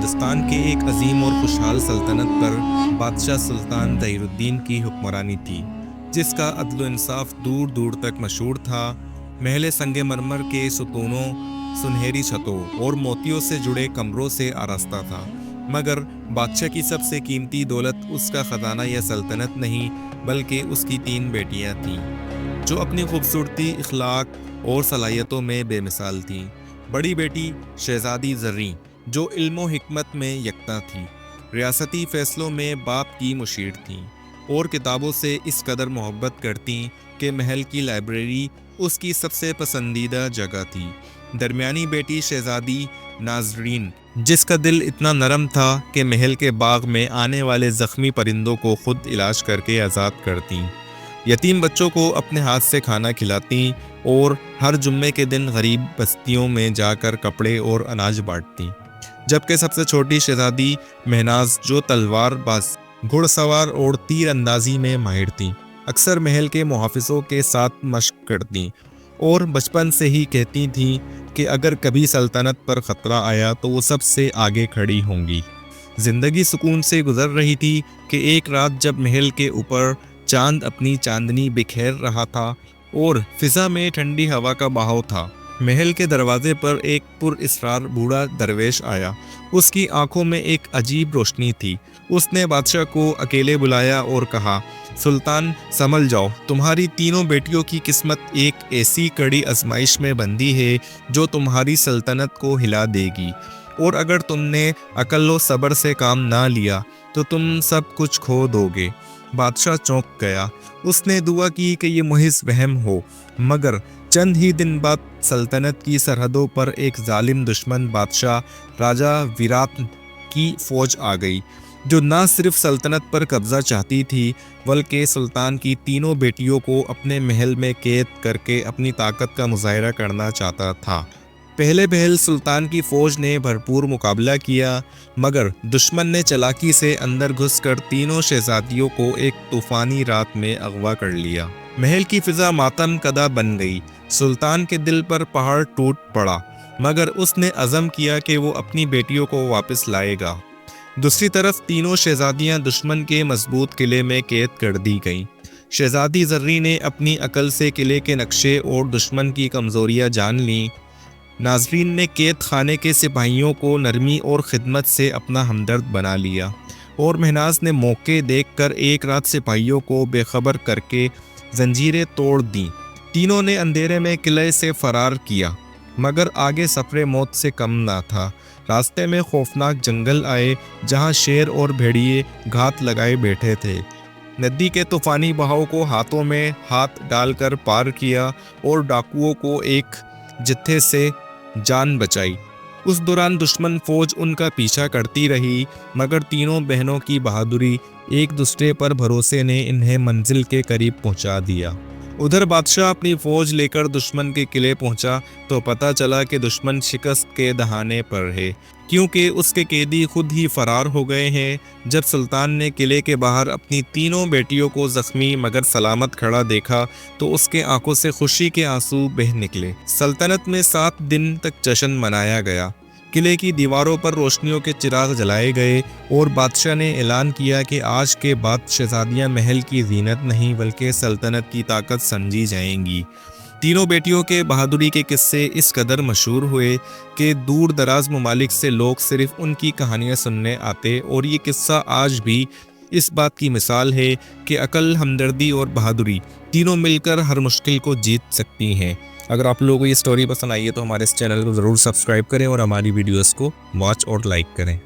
ہندوستان کے ایک عظیم اور خوشحال سلطنت پر بادشاہ سلطان تغیر الدین کی حکمرانی تھی، جس کا عدل و انصاف دور دور تک مشہور تھا۔ محل سنگ مرمر کے ستونوں، سنہری چھتوں اور موتیوں سے جڑے کمروں سے آراستہ تھا، مگر بادشاہ کی سب سے قیمتی دولت اس کا خزانہ یا سلطنت نہیں، بلکہ اس کی 3 بیٹیاں تھیں، جو اپنی خوبصورتی، اخلاق اور صلاحیتوں میں بے مثال تھیں۔ بڑی بیٹی شہزادی زریں، جو علم و حکمت میں یکتا تھی، ریاستی فیصلوں میں باپ کی مشیر تھیں اور کتابوں سے اس قدر محبت کرتیں کہ محل کی لائبریری اس کی سب سے پسندیدہ جگہ تھی۔ درمیانی بیٹی شہزادی نازرین، جس کا دل اتنا نرم تھا کہ محل کے باغ میں آنے والے زخمی پرندوں کو خود علاج کر کے آزاد کرتیں، یتیم بچوں کو اپنے ہاتھ سے کھانا کھلاتیں اور ہر جمعے کے دن غریب بستیوں میں جا کر کپڑے اور اناج بانٹتیں۔ جبکہ سب سے چھوٹی شہزادی مہناز، جو تلوار باز، گھڑ سوار اور تیر اندازی میں ماہر تھیں، اکثر محل کے محافظوں کے ساتھ مشق کرتیں اور بچپن سے ہی کہتی تھیں کہ اگر کبھی سلطنت پر خطرہ آیا تو وہ سب سے آگے کھڑی ہوں گی۔ زندگی سکون سے گزر رہی تھی کہ ایک رات جب محل کے اوپر چاند اپنی چاندنی بکھیر رہا تھا اور فضا میں ٹھنڈی ہوا کا بہاؤ تھا، محل کے دروازے پر ایک پر اسرار بوڑھا درویش آیا۔ اس کی آنکھوں میں ایک عجیب روشنی تھی۔ اس نے بادشاہ کو اکیلے بلایا اور کہا، سلطان سنبھل جاؤ، تمہاری 3 بیٹیوں کی قسمت ایک ایسی کڑی آزمائش میں بندھی ہے جو تمہاری سلطنت کو ہلا دے گی، اور اگر تم نے عقل و صبر سے کام نہ لیا تو تم سب کچھ کھو دو گے۔ بادشاہ چونک گیا۔ اس نے دعا کی کہ یہ محض وہم ہو، مگر چند ہی دن بعد سلطنت کی سرحدوں پر ایک ظالم دشمن بادشاہ راجہ ویرات کی فوج آ گئی، جو نہ صرف سلطنت پر قبضہ چاہتی تھی بلکہ سلطان کی 3 بیٹیوں کو اپنے محل میں قید کر کے اپنی طاقت کا مظاہرہ کرنا چاہتا تھا۔ پہلے پہل سلطان کی فوج نے بھرپور مقابلہ کیا، مگر دشمن نے چالاکی سے اندر گھس کر 3 شہزادیوں کو ایک طوفانی رات میں اغوا کر لیا۔ محل کی فضا ماتم کدہ بن گئی۔ سلطان کے دل پر پہاڑ ٹوٹ پڑا، مگر اس نے عزم کیا کہ وہ اپنی بیٹیوں کو واپس لائے گا۔ دوسری طرف 3 شہزادیاں دشمن کے مضبوط قلعے میں قید کر دی گئیں۔ شہزادی زریں نے اپنی عقل سے قلعے کے نقشے اور دشمن کی کمزوریاں جان لیں۔ ناظرین نے قید خانے کے سپاہیوں کو نرمی اور خدمت سے اپنا ہمدرد بنا لیا، اور مہناز نے موقع دیکھ کر ایک رات سپاہیوں کو بے خبر کر کے زنجیریں توڑ دیں۔ تینوں نے اندھیرے میں قلعے سے فرار کیا، مگر آگے سفر موت سے کم نہ تھا۔ راستے میں خوفناک جنگل آئے جہاں شیر اور بھیڑیے گھات لگائے بیٹھے تھے۔ ندی کے طوفانی بہاؤ کو ہاتھوں میں ہاتھ ڈال کر پار کیا اور ڈاکوؤں کو ایک جتھے سے جان بچائی۔ اس دوران دشمن فوج ان کا پیچھا کرتی رہی، مگر 3 بہنوں کی بہادری، ایک دوسرے پر بھروسے نے انہیں منزل کے قریب پہنچا دیا۔ ادھر بادشاہ اپنی فوج لے کر دشمن کے قلعے پہنچا تو پتہ چلا کہ دشمن شکست کے دہانے پر ہے، کیونکہ اس کے قیدی خود ہی فرار ہو گئے ہیں۔ جب سلطان نے قلعے کے باہر اپنی 3 بیٹیوں کو زخمی مگر سلامت کھڑا دیکھا تو اس کے آنکھوں سے خوشی کے آنسو بہہ نکلے۔ سلطنت میں 7 دن تک جشن منایا گیا۔ قلعے کی دیواروں پر روشنیوں کے چراغ جلائے گئے اور بادشاہ نے اعلان کیا کہ آج کے بعد شہزادیاں محل کی زینت نہیں بلکہ سلطنت کی طاقت سمجھی جائیں گی۔ 3 بیٹیوں کے بہادری کے قصے اس قدر مشہور ہوئے کہ دور دراز ممالک سے لوگ صرف ان کی کہانیاں سننے آتے، اور یہ قصہ آج بھی اس بات کی مثال ہے کہ عقل، ہمدردی اور بہادری تینوں مل کر ہر مشکل کو جیت سکتی ہیں۔ اگر آپ لوگوں کو یہ سٹوری پسند آئی ہے تو ہمارے اس چینل کو ضرور سبسکرائب کریں اور ہماری ویڈیوز کو واچ اور لائک کریں۔